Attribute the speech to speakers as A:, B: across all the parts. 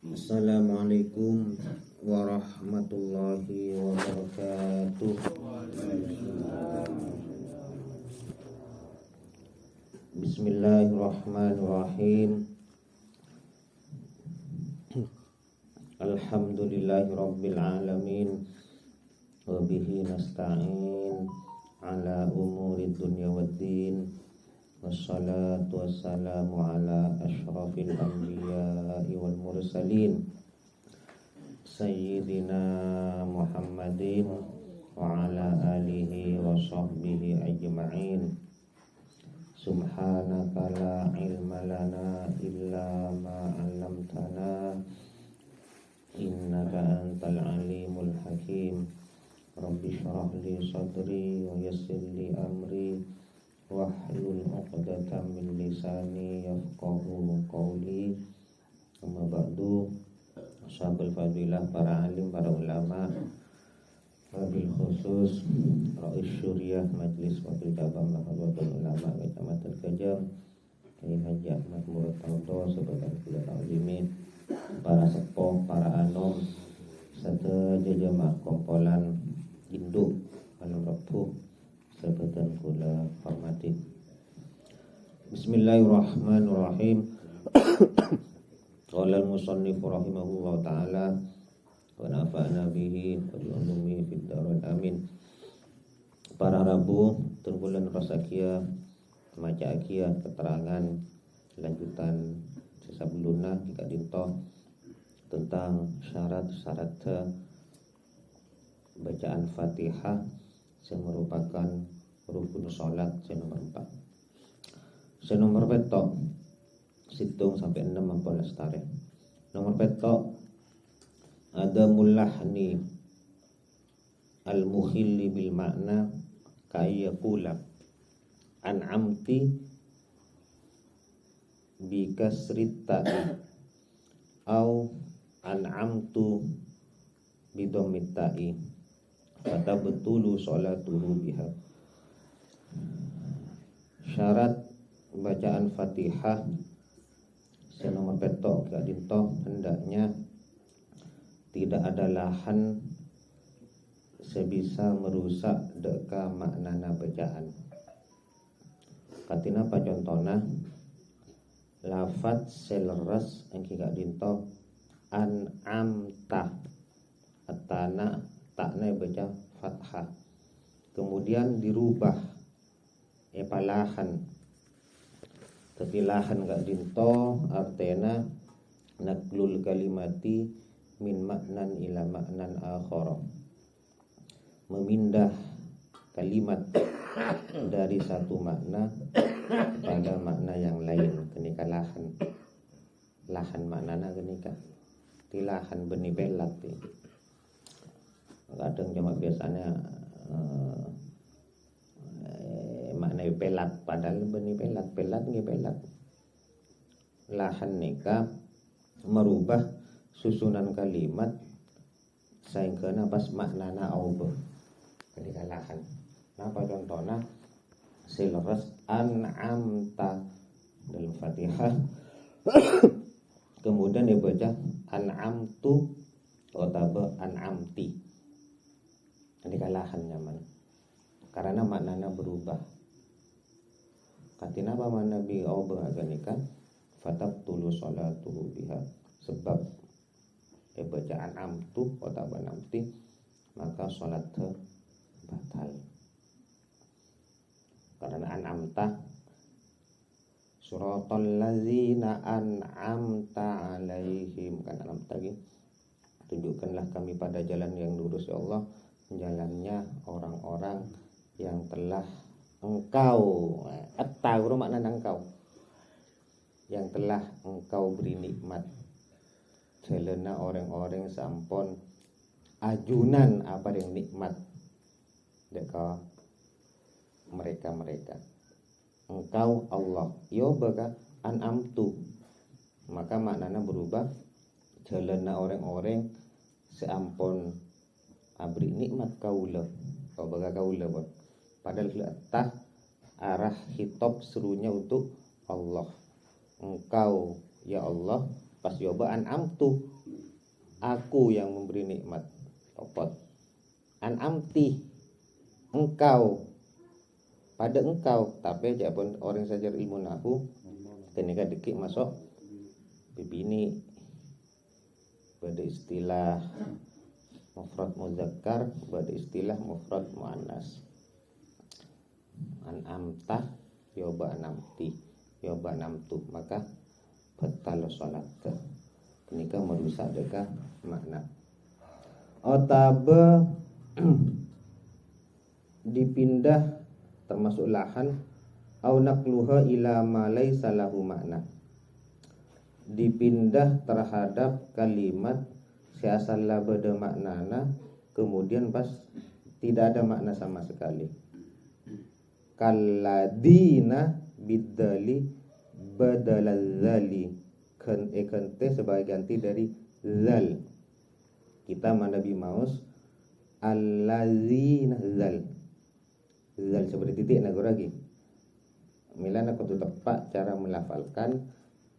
A: Assalamualaikum warahmatullahi wabarakatuh. Bismillahirrahmanirrahim. Alhamdulillahirabbil alamin. Wa bihi nasta'in ala umuri dunya waddin. Wassalatu wassalamu ala asyrafil anbiya'i wal mursalin Sayyidina Muhammadin wa ala alihi wa sahbihi ajma'in. Subhanaka la ilma lana illa ma 'allamtana innaka antal alimul hakim. Rabbi shrah li sadri wa yassir li amri wahlul 'uqdatam min lisani yafqahu qawli. Amma ba'du. Sahabat fadilah, para alim, para ulama, wabil khusus Rais Syuriah Majlis Wakil Cabang Nahdlatul Ulama Kecamatan Kejam, Kiai Haji Ahmad Murad Taudo, sebagai kuliah alimin, para sepuh, para anom, serta jamaah kompolan induk malam Rabu sebatan kula hormati. Bismillahirrahmanirrahim. Qala al-musannif rahimahullah ta'ala wa nafa'na bihi wa bi ulumihi fid dharain amin. Para Rabu tenggulan rasakia maca akia keterangan lanjutan sebelumnya jika dinto tentang syarat-syarat bacaan Fatihah yang merupakan rukun salat nomor 4. Nomor petok situng sampai 6 ampun lestari. Nomor petok ada mulahni al-mukhilli bil makna kayyakula an'amti bi kasrit ta'i au an'amtu bi dhammit ta'i kata betulu sholatuhu biha. Syarat bacaan Fatihah nomor petok gak dinto hendaknya tidak ada lahan sebisa merusak deka maknana bacaan. Katina apa contohnya? Lafat seleres engki gak dinto an'amta atana takna baca fathah, kemudian dirubah palahan tapi lahan gak dinto artena naklul kalimati min maknan ila maknan akhara, memindah kalimat dari satu makna pada makna yang lain. Kenika lahan maknana kenika tilahan benih belat. Kadang cuma biasanya makna pelat padahal benih pelat nggih pelat. Lahan nikah merubah susunan kalimat sehingga pas maknana aubah ketika lahan. Napa contohnya? Sileres an'amta dalam Fatihah kemudian dibaca an'amtu atau an'amti ketika lahan nyaman karena maknana berubah. Katina apa makna bi aubah aganika fatabtulu sholatuhu biha, sebab bacaan amtu atau banamti maka sholat batal. Karena an'amta suratal ladzina an'amta alaihim, kan an'amta gitu. Tunjukkanlah kami pada jalan yang lurus ya Allah, jalannya orang-orang yang telah engkau at-tauru makna engkau yang telah engkau beri nikmat. Jalana orang-orang sampun ajunan apa yang nikmat deka mereka engkau Allah yo baka an'amtu, maka maknanya berubah. Jalana orang-orang seampun abri nikmat kaula kau baka kaula bot. Padahal letak arah hitop serunya untuk Allah. Engkau ya Allah Pas yoba an'amtu, aku yang memberi nikmat. Opot. An'amti, engkau, pada engkau. Tapi japun orang saja ilmu nahu ketika dikit masuk bibini pada istilah mufrad muzakkar, pada istilah mufrad muannas. An'amta yoba an'amti yoba an'amtu, maka batal salat. Kenika merusak deka makna. Otabe dipindah termasuk lahan au naqluha ila ma laisa lahu makna, dipindah terhadap kalimat seasal beda maknana kemudian pas tidak ada makna sama sekali. Kalladina biddali badaladzali, kente sebagai ganti dari zal. Kita manabi maus allazina zal seperti titik nago lagi. Milana kudu tepat cara melafalkan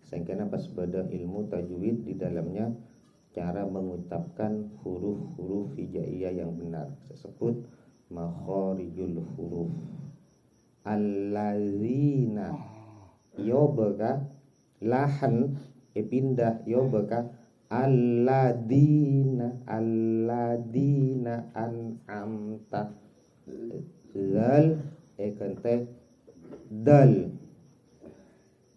A: sehingga pas pada ilmu tajwid di dalamnya cara mengucapkan huruf-huruf hijaiyah yang benar, disebut makharijul huruf. Allazina yobaka lahan pindah yobaka alladina an'amta zal kente dal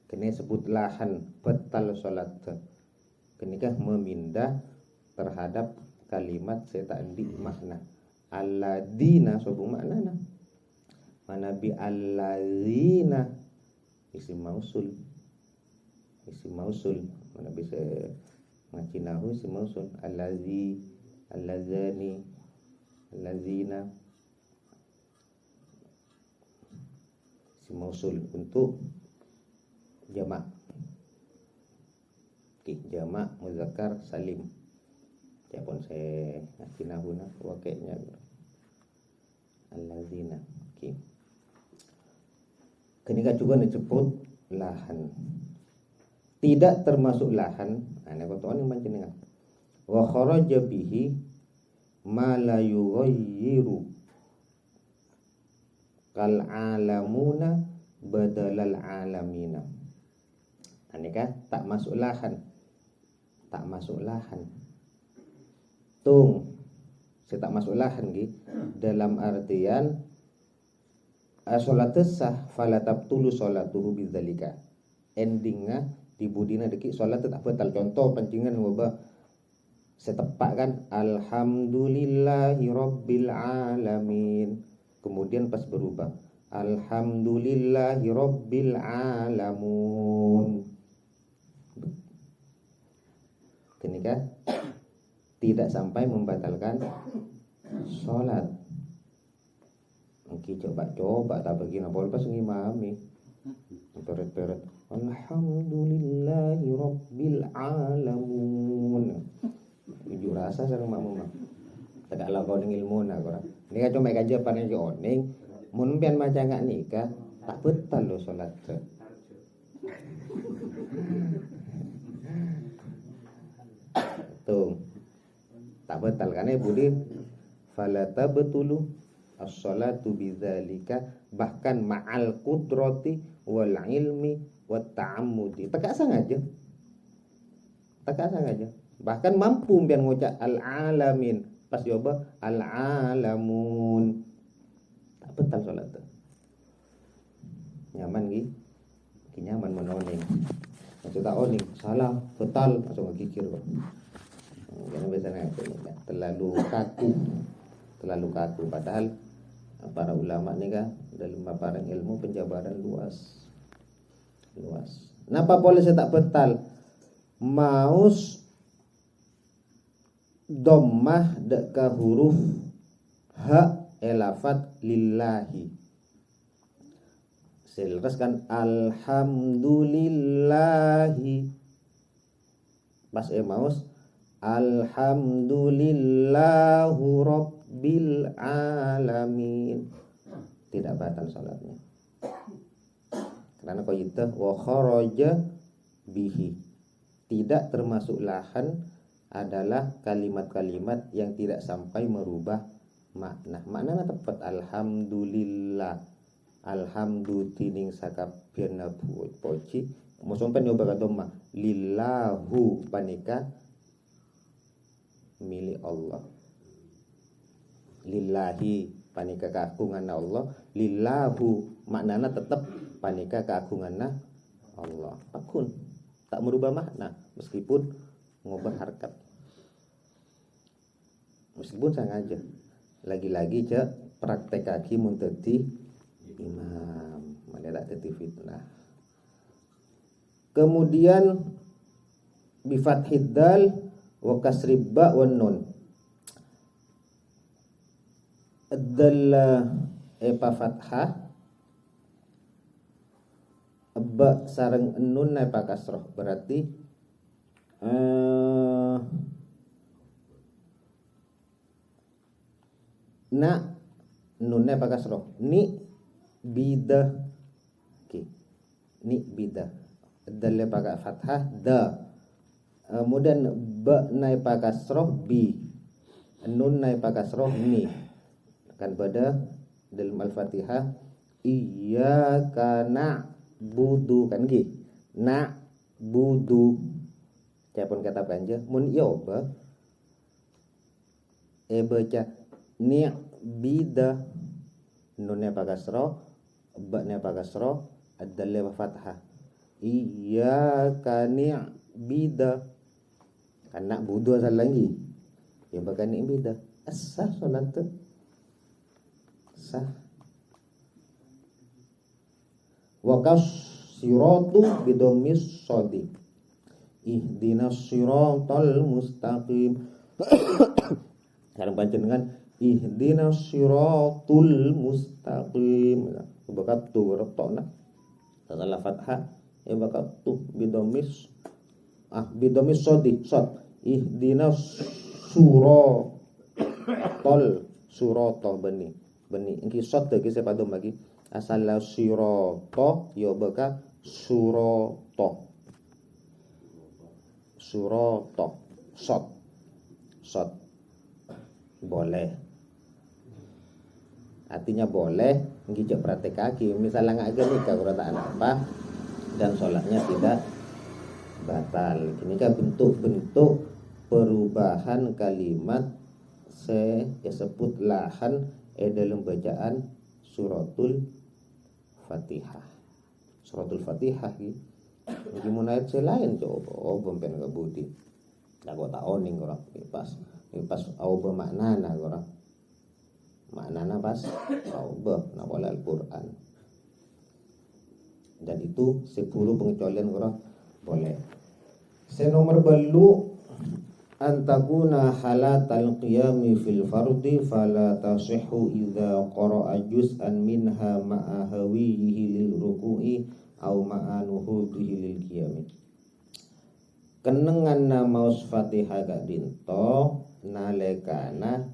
A: kene sebut lahan batal salat. Kenikah memindah terhadap kalimat setandi makna. Alladina sobu maknana manabi alladzina isim mausul mana bisa ngacinahu isim mausul allazi allazani allazina isim mausul untuk jamak. Jamak muzakkar salim. Japon saya ngacinahu na wakenya allazina. Kenika juga disebut lahan. Tidak termasuk lahan, ana kotoan yang panjenengan. Wa kharaja bihi ma la yughayyiru kal alamuna badalal alamina. Aneka tak masuk lahan. Tak masuk lahan. Tung, saya tak masuk lahan dalam artian salat sah fala tabtulu salatuhu bidzalika. Endingnya di budina deki salat tetap batal. Contoh pancingan wabah setepak kan alhamdulillahi rabbil alamin. Kemudian pas berubah alhamdulillahi rabbil alamun. Kenika tidak sampai membatalkan salat. Mungkin coba tak bagi napa pas ngimami. Peret-peret alhamdulillahi rabbil alamun. Unjuk rasa sareng makmum. Tak ala kau dengan ilmu nak orang. Ni kan cuma kaji apa ni oning. Mun pian maca ngak nikah tak betal lo salat. Tuh. Tak betal kan budi fala tabtulu as-salatu bidzalika bahkan ma'al qudrati wal ilmi wat ta'ammudi. Tekak sengaja. Bahkan mampu biar ngucap al-alamin pas coba al-alamun. Tak betal salat tu. Nyaman nyaman menoning. Maksud tak oning salah betal langsung gigir kok. Jangan biasanya terlalu kaku padahal para ulama ni kan dalam paparan ilmu penjabaran luas. Napa boleh saya tak betal? Maus dhammah deka huruf ha elafat lillahi. Seleskan alhamdulillahi. Pas maus alhamdulillahu rabbil alamin. Tidak batal salatnya. Karena kau itu wa kharaja bihi. tidak termasuk lahan adalah kalimat-kalimat yang tidak sampai merubah makna. Maknanya tepat. Alhamdulillah. Alhamdu tining sakabehna poci. Mosompen nyoba kadoma. Lillahu panika milik Allah. Lillahi panika keagungan Allah. Lillahu maknanya tetap panika keagungan Allah. Akun tak merubah makna meskipun ngubah harkat. Meskipun sengaja. Lagi-lagi cek praktek kaki muntati imam. Mana tak teti fitnah. Kemudian bifathid dal wa kasrib ba wan nun. Ad-dal epa fathah ba sareng nun epa kasroh. Berarti na nunnya epa kasroh. Ni bidah. Oke. Ni bidah. Dal epa fathah da. Kemudian ba na epa kasroh bi. Nun na epa kasroh ni. Kan pada dalam Al-Fatihah iyyaka na'budu kan nggih. Na'budu. Capon kata panja mun yo ba baca ni bida nunnya pa kasra ba nya pa kasra ad-dal pa fathah iyyaka na'budu kan na'budu asal lagi ya bahkan ni bida asah salat tu sah wa kasiratu bidomis shadi ihdinas siratal mustaqim. Sekarang panjenengan ihdinas siratul mustaqim. Bakat tu retokna. Salah fathah ya bakat tu bidomis shadi shad ihdinas suratal bani ingki shad iki sepadom lagi asal sirata ya bakat surata shad boleh artinya boleh ngijak praktek kaki misalnya nggak agak nikah kurang apa dan sholatnya tidak batal. Ini kan bentuk-bentuk perubahan kalimat disebut lahan dalam bacaan suratul Fatihah. Suratul Fatihah gitu. Gimana ayat selain coba bompen ke budi. Nah kok tak oning orang pas auba maknana orang. Maknana pas auba nawala Al-Qur'an. Dan itu 10 pengecualian orang boleh. Senomor belu antakuna halatal qiyami fil fardi fala tasihhu idza qara'a juz'an minha ma'a hawihi lil ruku'i au ma'anuhu lil qiyami. Kenenganna maus Fatihah gak dinto nalekana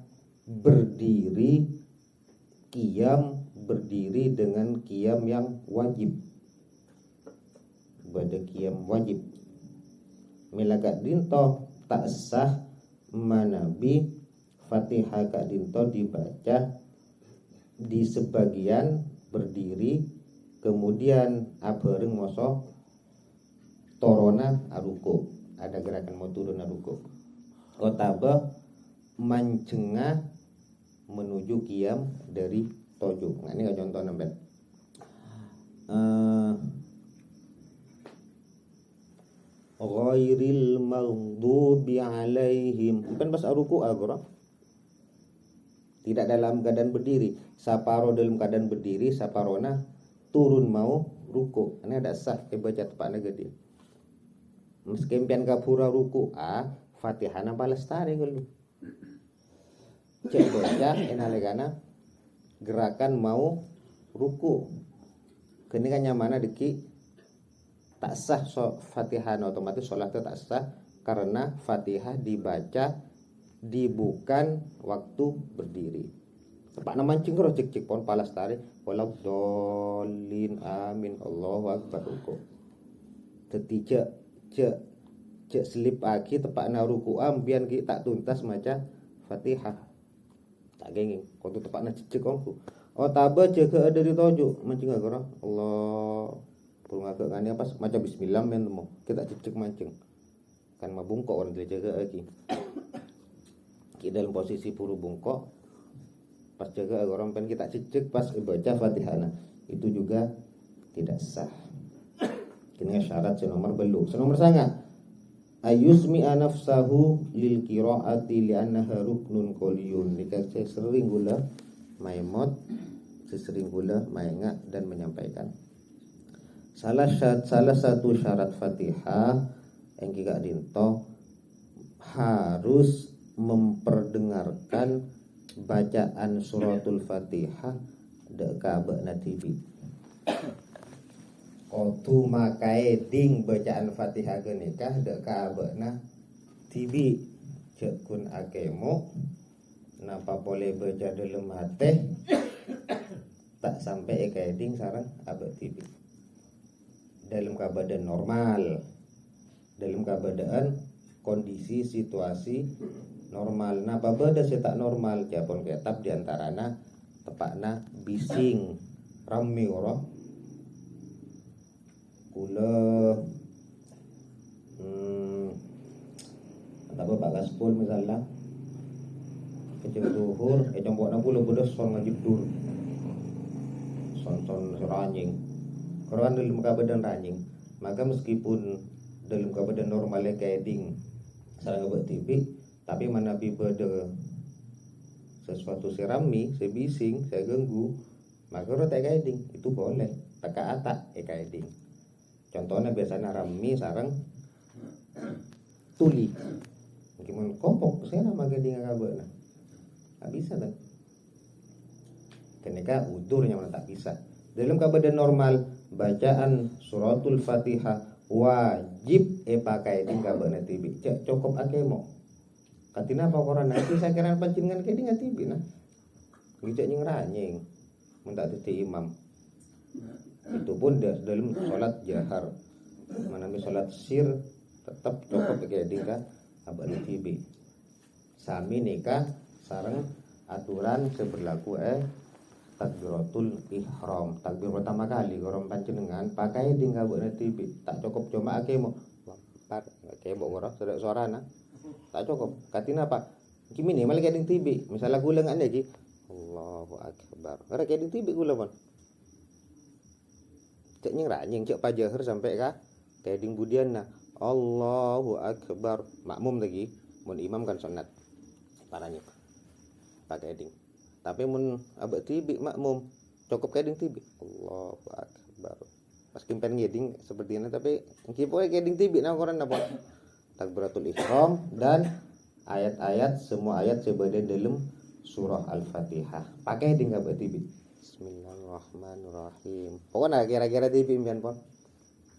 A: berdiri dengan qiyam yang wajib. Pada qiyam wajib milagat dinto tak sah manabi Fatihah gak dinto dibaca di sebagian berdiri kemudian abareng moso torona aruko ada gerakan mau turun aruko otaba mancengah menuju qiyam dari tojo. Nah ini contoh nambah ghairil maghdubi alaihim bukan pas aruku agora tidak dalam keadaan berdiri saparo dalam keadaan berdiri saparona turun mau ruku ini ada sah baca tepatnya gede meskimpian kapura ruku Fatihana palestari kalau cek baca enalegana gerakan mau ruku kini kan nyamana deki tak sah Fatihah otomatis sholatnya tak sah karena Fatihah dibaca di bukan waktu berdiri. Tepak nama mancing roh cek pon palastari walau dolin amin Allahu akbar ruku. Ketiga cek cek selip aki tepakna ruku'am bian ki tak tuntas maca Fatihah. Tak gengeng kontu tepakna cecek kongku. Oh taba cek ada di tojo mancing agora. Allah pul ngagak kan pas maca bismillah men temu. Kita cecek mancing. Kan mabungkok orang jaga aki. Ki dalam posisi puru bungkok pas jaga orang pen kita cecek pas baca Fatihah. Itu juga tidak sah. Kini syarat senomor belum. Senomor sangat ayusmi nafsahu lil qiraati li'annaha ruknun qoliyun. Dikasih sering gula maimot, sesering gula maenga dan menyampaikan. Salah satu syarat Fatihah yang kita dinto harus memperdengarkan bacaan suratul Fatihah dek kabakna TV. Kotu makai ding bacaan Fatihah genikah dek kabakna TV. Cekun akemo napa boleh baca dalam hati tak sampai kayak ding sarang abak TV. Dalam keadaan normal, dalam keadaan kondisi situasi normal. Nah babada tak normal japon ketap diantarana tepakna bising rame ora kula apa Pak Gaspol misalnya kecil duhur jambokna kula bodos son ngajib dur son ranjing karena dalam keadaan ranjing maka meskipun dalam keadaan normalnya kayak ding sarang abak TV tapi mana bibada sesuatu serami saya bising saya ganggu maka orang tak kaiding itu boleh taka atak kaiding. Contohnya biasanya rami sarang tuli gimana kopok saya nama gading kabel tak bisa kan ketika udurnya mana tak bisa. Dalam keadaan normal bacaan suratul Fatihah wajib pakai ding kabel TV cukup akemo katina apa koran nanti saya kira pancingan kayak ding TV nah ngicak nyeranyeng minta titik imam. Itu pun dalam sholat jahar menami sholat sir tetap cukup pakai dingka abad TV. Sami nikah sarang aturan seberlaku takbiratul ihram. Takbir pertama kali orang panjenengan pakai dingka abad TV tak cukup cuma akemo pakai bongor suara nah tak cukup katina apa kimi nih malah kayak TV misalnya gula nggak lagi Allahu akbar karena kayak TV gula pun cek nyeranyeng cek pajahar sampai kah kayak ding budian nah Allahu akbar makmum lagi mun imam kan sunat paranya pakai ding tapi mun abad TV makmum cukup kayak ding TV Allahu akbar pas kimpen ngeding seperti ini tapi kipoe kayak ding TV nah koran apa takbiratul ihram dan ayat-ayat semua ayat sebeda dalam surah Al-Fatihah pakai ding abad TV. Bismillahirrahmanirrahim. Pokoknya kira-kira TV impian pon.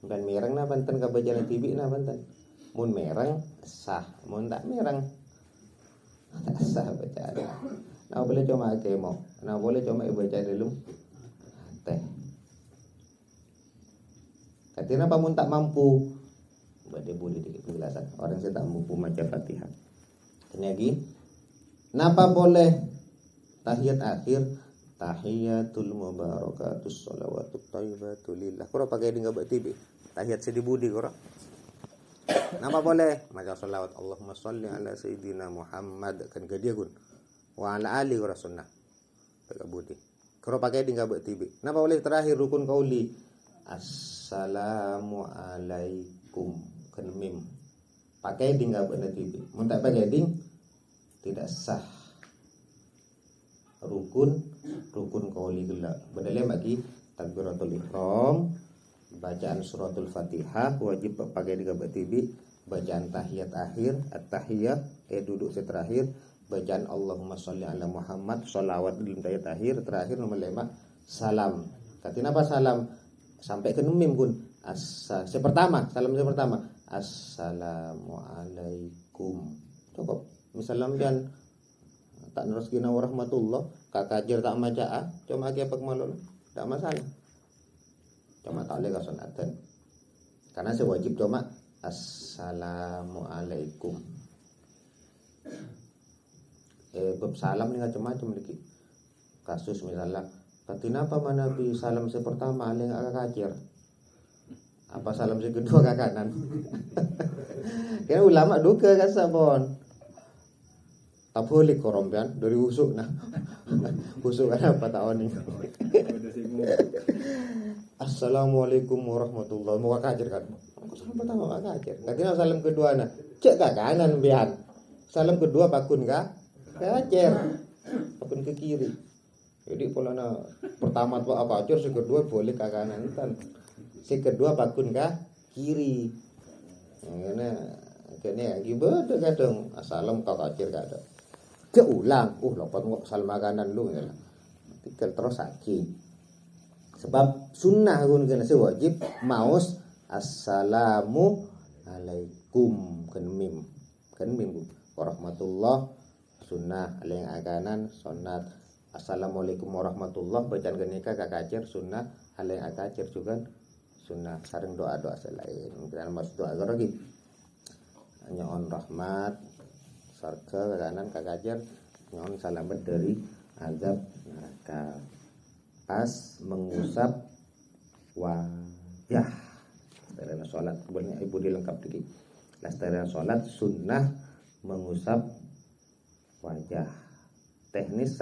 A: Bukan mereng na banten kabajaran TV na banten. Mun mereng sah, mun tak mereng tak sah bacaan. Nah boleh cuma akemo. Nah boleh cuma baca dulu teh. Katina apa mun tak mampu? Bade boleh dikit penjelasan. Orang saya tak mampu baca Fatihah. Ini lagi. Napa boleh tahiyat akhir tahiyatul mubarakatus shalawatut thayyibatu lillah. Kora pakai di ngabak TV. Tahiyat sedi budi kora. Napa boleh maca shalawat Allahumma shalli ala sayyidina Muhammad kan gadia gun. Wa ala ali kora sunnah. Pakai budi. Kora pakai di ngabak TV. Napa boleh terakhir rukun qauli assalamu alaikum kan mim. Pakai di ngabak TV. Mun tak pakai ding tidak sah. Rukun qauli gelak. Bedalnya bagi takbiratul ihram, bacaan suratul Fatihah wajib pakai di kabak TV, bacaan tahiyat akhir, at-tahiyat duduk terakhir, bacaan Allahumma sholli ala Muhammad, sholawat dalam tahiyat akhir, terakhir nomor 5 salam. Katina apa salam? Sampai ke mim pun. Salam pertama assalamualaikum. Cukup. Misalnya dan tak nurus gina warahmatullah kakajar tak maca cuma aki apa kemalon tak masalah cuma tak boleh kasunatan karena sewajib cuma Assalamualaikum. Bab salam ni macam-macam lagi. Kasus misalnya, kenapa Nabi salam pertama ale agak kacir? Apa salam kedua ke kanan? Kira ulama duka kan sabon. Tak boleh korompian dari husuk nah. Husuk kan apa tahun ini? Assalamualaikum warahmatullahi wabarakatuh. Mau kacir kan? Salam pertama gak kacir. Kira salam kedua nah. Cek ke kanan biar. Salam kedua pakun kah? Kacir. Pakun ke kiri. Jadi polanya pertama tuh apa kacir, si kedua boleh ke kanan kan. Si kedua pakun kah? Kiri. Kena gimana kadang assalam kau kacir kadang. Keulang, lepas ngok salam makanan lu ya. Tinggal terus lagi. Sebab sunnah gun kena wajib maus assalamu alaikum kan mim warahmatullah sunnah aleng akanan sunat assalamualaikum warahmatullah bacaan genika kakacir sunnah aleng akacir juga sunnah sareng doa-doa selain dan mas doa lagi nyon rahmat sarga kanan kakacir nyon salamet dari azab neraka pas mengusap wajah setelah sholat kemudian ibu dilengkap lagi setelah sholat sunnah mengusap wajah teknis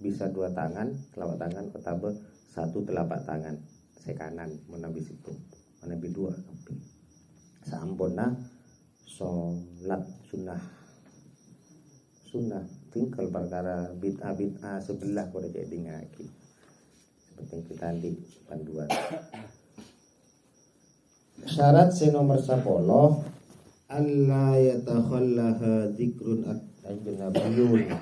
A: bisa 2 tangan telapak tangan atau 1 telapak tangan sekanan menabi situ menabi 2 sampurna sholat sunnah tinggal perkara bid'ah sebelah kode jadi ngaki penting kita di panduan. Syarat nomor 10 alla yatakhallaha dzikrun ajnabiyyun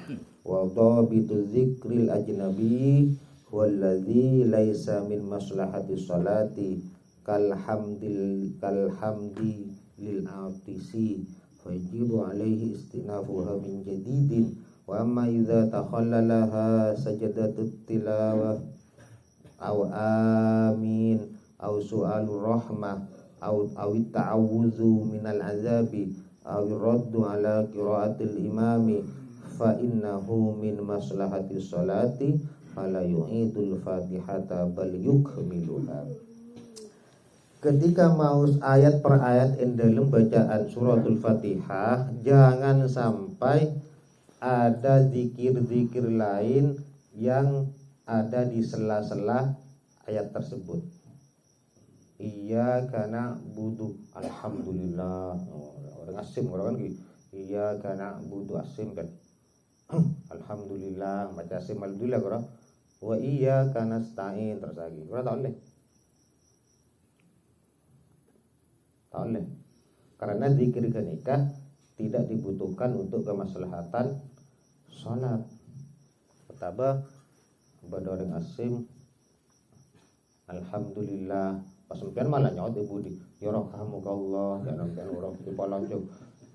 A: wa dhabitu dzikril ajnabi wallazi laisa min maslahati sholati kalhamdi lil atisi fajibu alaihi istinafuha min jadidin wa amma idza takhallalaha sajadatut tilawah aw amin aw su'alur rahmah aw ta'awudzu minal azabi aw raddu ala qiraatil imami fa innahu min maslahati sholati fala yu'idul fatihata bal yukmiluha. Ketika mau ayat per ayat dalam bacaan suratul Fatihah jangan sampai ada zikir-zikir lain yang ada di sela-sela ayat tersebut. Iya karena butuh alhamdulillah orang asim orang kan iya karena butuh asim kan alhamdulillah baca asim alhamdulillah orang wa iya karena stain terus lagi orang tahu karena zikir kenikah tidak dibutuhkan untuk kemaslahatan sholat. Pertama badoreng asim alhamdulillah pas sampean malah nyaut ibu di yarhamukallah ya nampan orang di palangjuk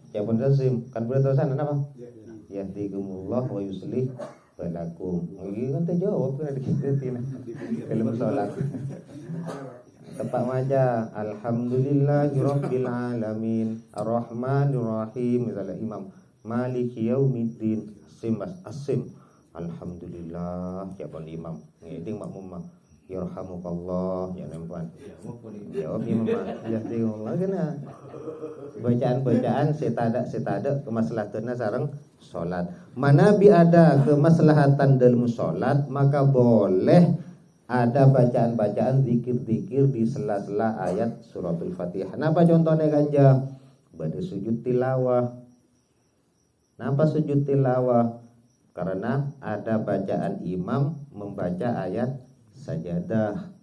A: ya pun asim kan boleh terusan apa yahdikumullah wa yuslih balakum iki kan jawab kena dikitin dalam salat tepat maja alhamdulillahirabbil alamin arrahmanir rahim misalnya imam maliki yaumiddin asim alhamdulillah siapa imam ngeding makmum yarhamukallah ya nampan jawab imam yahdikumullah kena bacaan setada kemaslahatanna sareng salat mana bi ada kemaslahatan dalam salat maka boleh ada bacaan-bacaan zikir-zikir di sela-sela ayat suratul Fatihah. Napa contohnya ganja? Pada sujud tilawah. Napa sujud tilawah? Karena ada bacaan imam membaca ayat sajadah.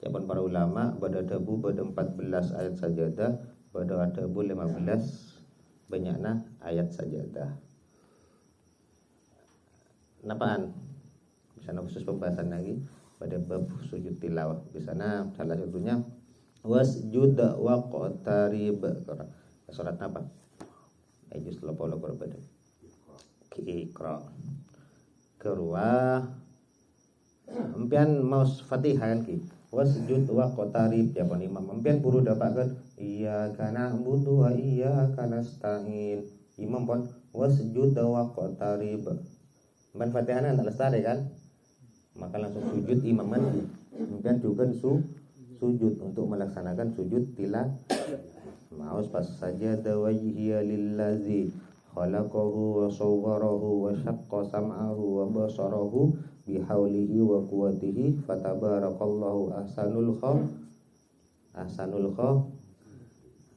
A: Jawaban para ulama pada debu pada 14 ayat sajadah, pada debu 15 banyaknya ayat sajadah. Napaan? Bisa khusus pembahasan lagi pada bab sujud tilawah. Di sana salah satunya wasjud waqtarib. Salat apa? Juz 80 berbeda. Iqra. Kedua, empian mau Fatihah kan ki. wasjud waqtarib ya pun imam ampian puru dapatkan iyyaka na'budu wa iyyaka nasta'in imam pun wasjud waqtarib ban Fatihah tak lestari kan maka langsung sujud imam ampian juga sujud untuk melaksanakan sujud tilawah maus pas saja dawajhiya lillazi khalaqahu wa sawwarahu wa syaqqa sam'ahu wa basarahu bihaulihi wa quwwatihi fatabarakallahu ahsanul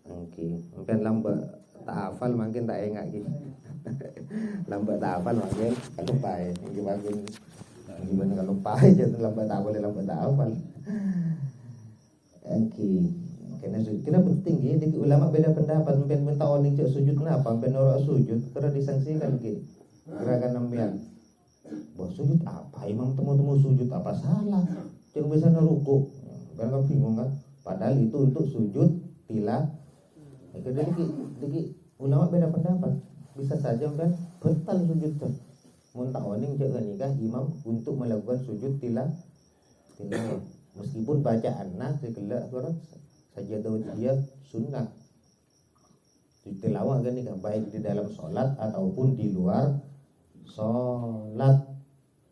A: okay. Mungkin lambat tak hafal makin tak ingat gitu lambat tak hafal makin kalau lupa gimana kalau lupa aja lambat tak boleh lambat tak hafal okay. Kena penting gitu. Di ulama beda pendapat. Mungkin minta orang cek sujud kenapa? Mungkin orang sujud karena disangsikan gitu. Gerakan nampian. Bahwa sujud apa? Imam temu sujud apa salah? Yang bisa ruku. Kan bingung kan? Padahal itu untuk sujud tilawah. Jadi ulama beda pendapat. Bisa saja kan batal sujud tuh. Muntah orang cek nikah imam untuk melakukan sujud tilawah. Meskipun bacaan segelak orang saja dia sunnah tilawah kan baik di dalam sholat ataupun di luar sholat.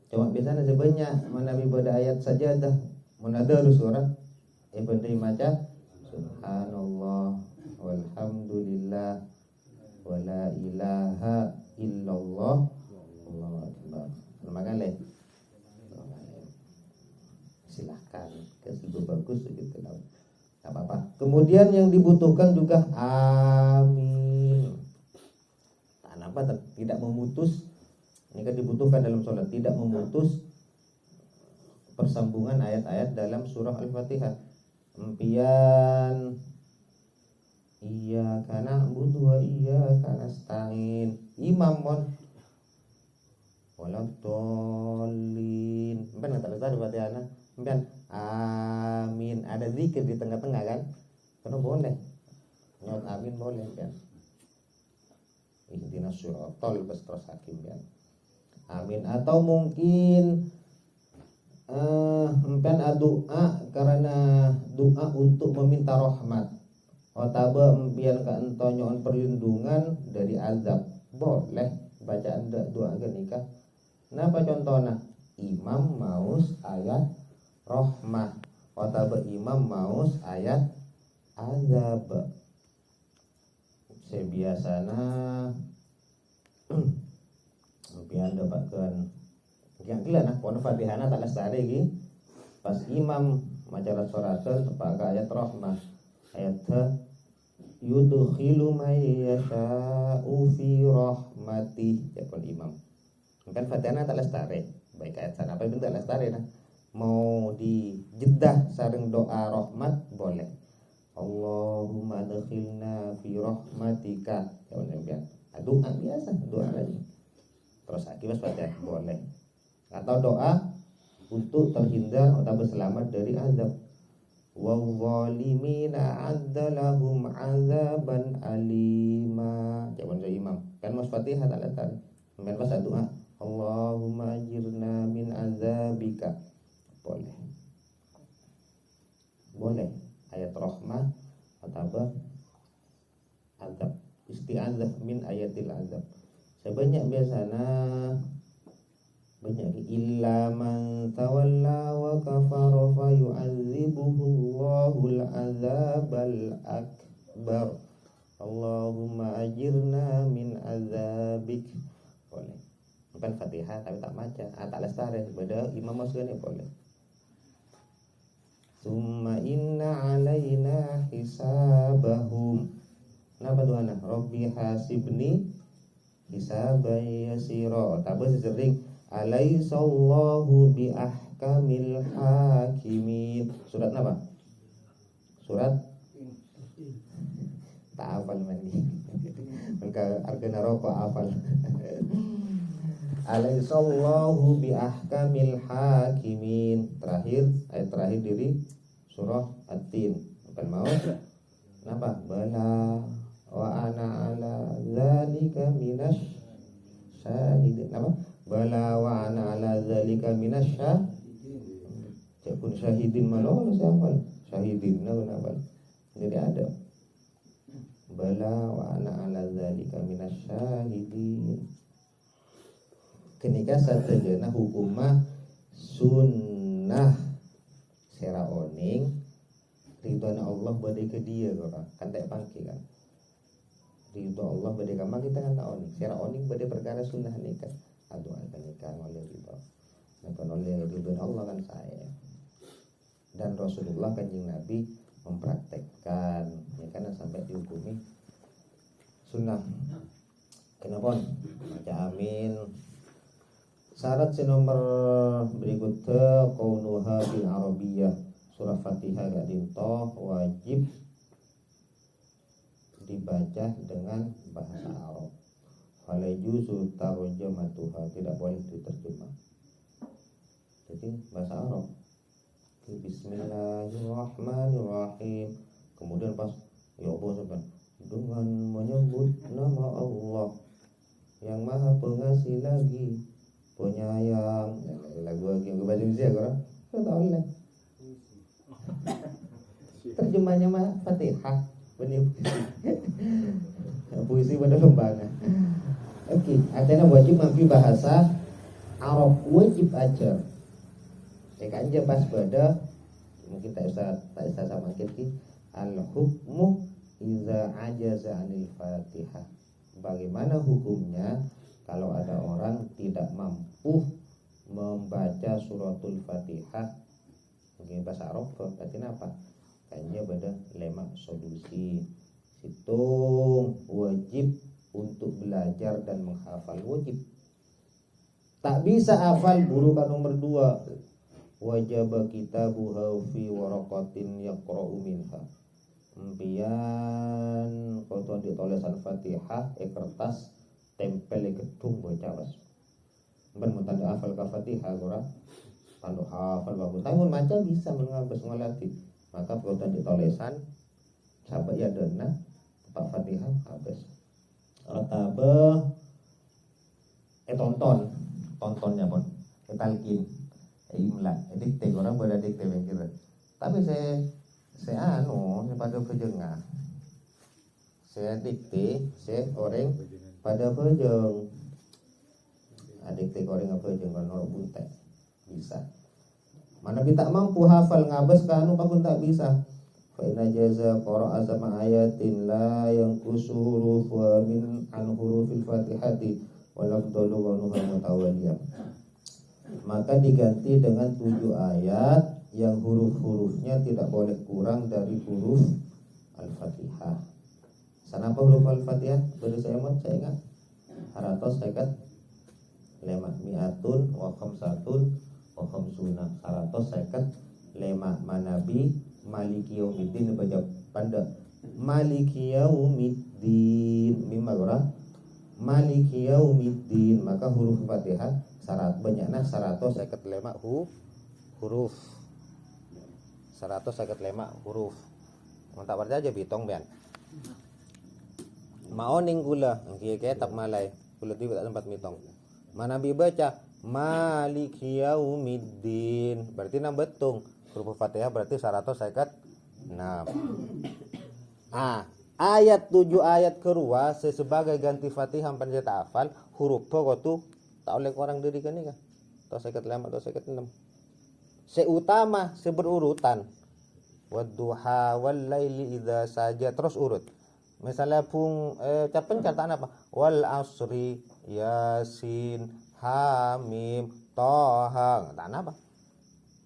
A: Cuma biasanya sebanyak mana pada ayat saja dah menada surat pendai maca subhanallah walhamdulillah wala ilaha illallah Allahu akbar. Makanya silahkan lebih bagus gitu lah. Apa-apa. Kemudian yang dibutuhkan juga amin. Kenapa tidak memutus? Ini kan dibutuhkan dalam sholat, tidak memutus persambungan ayat-ayat dalam surah Al-Fatihah. Impian iyyaka na'budu wa iyyaka nasta'in. Imam mon waladhdallin. Benar tak ada Fatihahnya? Impian amin, ada zikir di tengah-tengah kan? Karena boleh nyot amin boleh kan? Ihdinas siratal mustaqim kan? Amin atau mungkin empian doa karena doa untuk meminta rahmat. Otaba empian ka entonyoan perlindungan dari azab. Boleh bacaan doa nikah. Kenapa contohnya? Imam maus ayat rahmah, otaba imam maus ayat azab. Sebiasana pian dapatkan yang gila nah pon Fatihana tak lestari lagi pas imam maca suratan tepak ayat rahmah ayat yudkhilu may yasha'u fi rahmatih ya pun imam kan Fatihana tak lestari baik ayat sana apa bentuk lestari nah mau dijedah sareng doa rahmat boleh Allahumma adkhilna fi rahmatika ya benar doa biasa doa lagi terus akibat Fatihah boleh atau doa untuk terhindar atau berselamat dari azab wal-zalimina adzalahum azaban alima jawaban dari imam kan mas Fatihah tak letak kemudian pas doa Allahumma ajirna min azabika boleh ayat rahmah atau azab isti'adzah min ayatil azab sebanyak biasanya banyak illa man tawalla wa kafara fa yu'adzibuhu Allahul azabal akbar Allahumma ajirna min azabik boleh bukan Fatihah tapi tak baca tak lestari beda imam masuknya boleh summa inna alaina hisabahum kenapa tuh anak Rabbi hasibni hisabai yasira tak sering alaisallahu bi ahkamil hakimin surat apa surat tak hafal mandi mereka argana rokok hafal alaisallahu bi ahkamil hakimin terakhir ayat terakhir dari surah At-Tin bukan mau kenapa bala wa ana ala zalika minas syahidin apa bala wa ana ala zalika minas Cek pun syahidin malah siapa? Syahidin kenapa? Jadi ada. Bala wa ana ala dzalika minasyahidin. Kenika satejeuna hukum mah sunnah sera oning ridwana Allah bade ke dia orang kan tak pangki kan ridho Allah bade ka kita kan tak oning sera oning bade perkara sunnah nikah aduh akan nikah oleh ridho nah oleh ridho Allah kan saya dan Rasulullah kanjeng Nabi mempraktekkan ya kan sampai dihukumi sunnah kenapa baca amin. Syarat si nomor berikutnya kaunuha bil arabiyah surah Fatihah gak dintoh wajib dibaca dengan bahasa Arab. Falajuzu tarjamatuha tidak boleh diterjemah. Jadi bahasa Arab. Bismillahirrahmanirrahim. Kemudian pas ya Allah sebentar dengan menyebut nama Allah yang Maha Pengasih lagi penyayang lagu yang gue baca Indonesia kan nggak tahu lah terjemahnya mah Fatihah benih puisi pada lembaga. Oke, artinya wajib mampu bahasa Arab wajib aja aja pas pada mungkin tak usah sama kita al hukmu iza ajaza anil Fatihah. Bagaimana hukumnya kalau ada orang tidak mampu membaca suratul Fatihah mungkin bahasa Arab berarti apa? Kayaknya beda lemak solusi itu wajib untuk belajar dan menghafal wajib. Tak bisa hafal burukan nomor 2 wajib kitabuha fi waraqatin yaqra'u minha. Empian kalau di tulisan Fatihah kertas tempel gedung bocah bos. Ben mun tanda hafal ka Fatihah ora tanda hafal bagus. Tapi mun maca bisa mengabes ngolati. Maka kalau tanda tulisan sampai ya dana Pak Fatihah habis. Ataba tontonnya pun talqin imla dikte orang pada dikte mikir. Tapi saya pada pejengah. Saya dikte, saya orang pada pejeng. Dikte orang apa pejeng kan orang buntek bisa. Mana kita mampu hafal ngabes kanu pakun tak bisa. Fa inna jaza qara'a sama ayatin la yanqusu hurufa min an hurufil Fatihati wa lafdhalu wa nuha mutawaliyah. Maka diganti dengan 7 ayat yang huruf-hurufnya tidak boleh kurang dari huruf Al-Fatihah. Sana apa huruf Al-Fatihah? Boleh saya ingat. Haratos sekat lema mi'atun wa khamsatun wa khamsuna. Haratos sekat lema manabi maliki yaumiddin baca pada maliki yaumiddin mimma ora maliki yaumiddin. Maka huruf Fatihah syarat banyaknya 155 huruf 155 huruf. Mantap aja bitong ben. Maoning gula kieu tak malai. Gula tiba tak sempat mitong. Mana bi baca Maliki Yaumiddin. Berarti na betung. Huruf Fatihah berarti 156. Ayat 7 ayat kedua sebagai ganti Fatihah pencetak hafal huruf tu tak oleh orang diri kan ni kan. Atau 55 atau 56. Seutama seberurutan wadduha wal laili idza saja terus urut. Misalnya pung capen apa? Wal asri yasin hamim toha. Tak apa.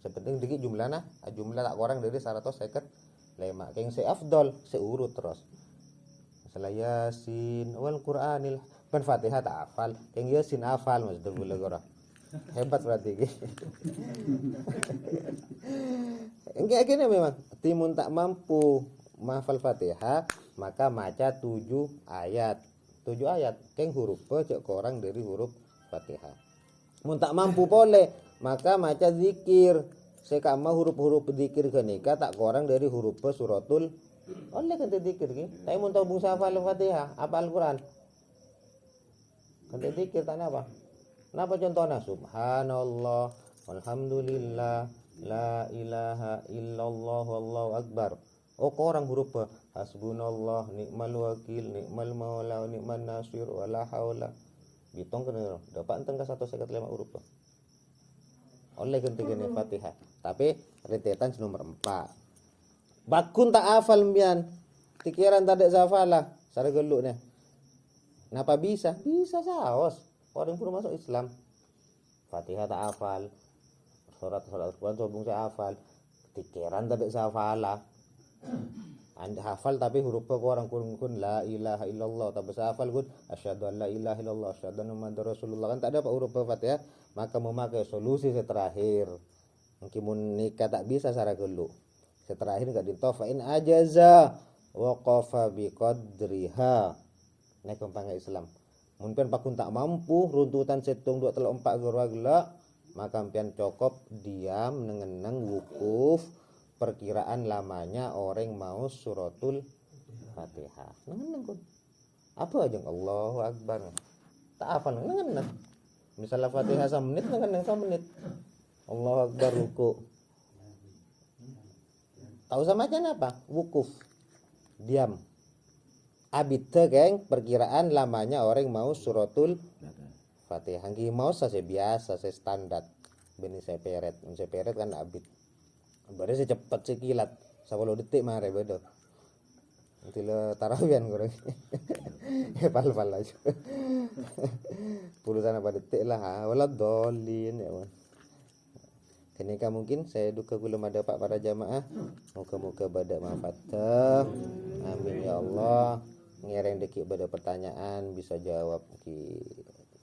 A: Sepenting dikit jumlahnya, jumlah tak kurang dari 155. Keng se afdal seurut terus. Misalnya yasin wal qur'anil pen Fatihah tak hafal, keng yasin hafal maksud gula gora. Hebat berarti. Enggak gini memang timun tak mampu menghafal Fatihah maka maca 7 ayat. 7 ayat keng huruf cek korang dari huruf Fatihah. Mun tak mampu boleh maka maca zikir. Sekama huruf-huruf zikir kenika tak korang dari huruf suratul oleh kata zikir ki. Tapi mun tahu bungsa hafal Fatihah apa Al-Qur'an. Kata zikir tak apa. Napa contohnya? Subhanallah, walhamdulillah, La ilaha illallah wallahu akbar. Oh, kau orang huruf apa? Hasbunallah ni'mal wakil ni'mal maula ni'man nasir wala haula. Bitong kena dapat tengah 155 huruf. Oleh ketika ni Fatihah. Tapi rentetan nomor 4. Bakun tak hafal mbian. Pikiran tak ada safalah. Sara geluk ni. Kenapa bisa? Bisa saos. Orang pun masuk Islam. Fatihah tak hafal. Surat-surat Al-Quran sobung saya hafal. Pikiran tak ada safalah. Anda hafal tapi hurufnya orang kun la ilaha illallah, tak bisa hafal kun asyhadu an la ilaha illallah asyhadu anna muhammadar rasulullah, kan tak ada pak huruf Fatihah, maka memakai solusi terakhir. Mungkin nikah tak bisa secara gelu. Terakhir enggak ditofain ajaza waqafa biqadriha. Nek pempangai Islam. Mungkin pakun tak mampu runtutan setung 2 3 4 geragla, maka pian cokop diam nengeneng wukuf perkiraan lamanya orang mau suratul Fatihah. Nengeneng kun. Apa aja Allahu Akbar. Tak hafal nengeneng. Misalnya Fatihah 1 menit nengeneng 1 menit. Allahu Akbar ruku. Tahu sama aja apa? Wukuf. Diam. Abite geng perkiraan lamanya orang mau suratul Fatihah. Ki mau saya biasa, saya standar. Beni saya peret kan abit. Baru saya cepat sekilat 10 detik mare bedo. Nanti lo tarawian kurang. Pal-pal aja. Puluhan apa detik lah. Wala dolin ya man. Kenika mungkin saya duka belum ada pak para jamaah. Muka-muka badak manfaat. Amin ya Allah. Ngereng deki pada pertanyaan bisa jawab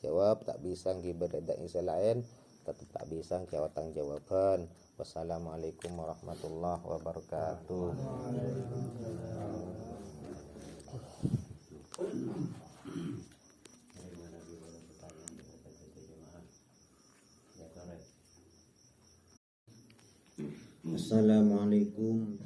A: jawab, tak bisa ki berada yang lain tetap tak bisa ki awatang jawaban. Wassalamualaikum warahmatullahi wabarakatuh. Assalamualaikum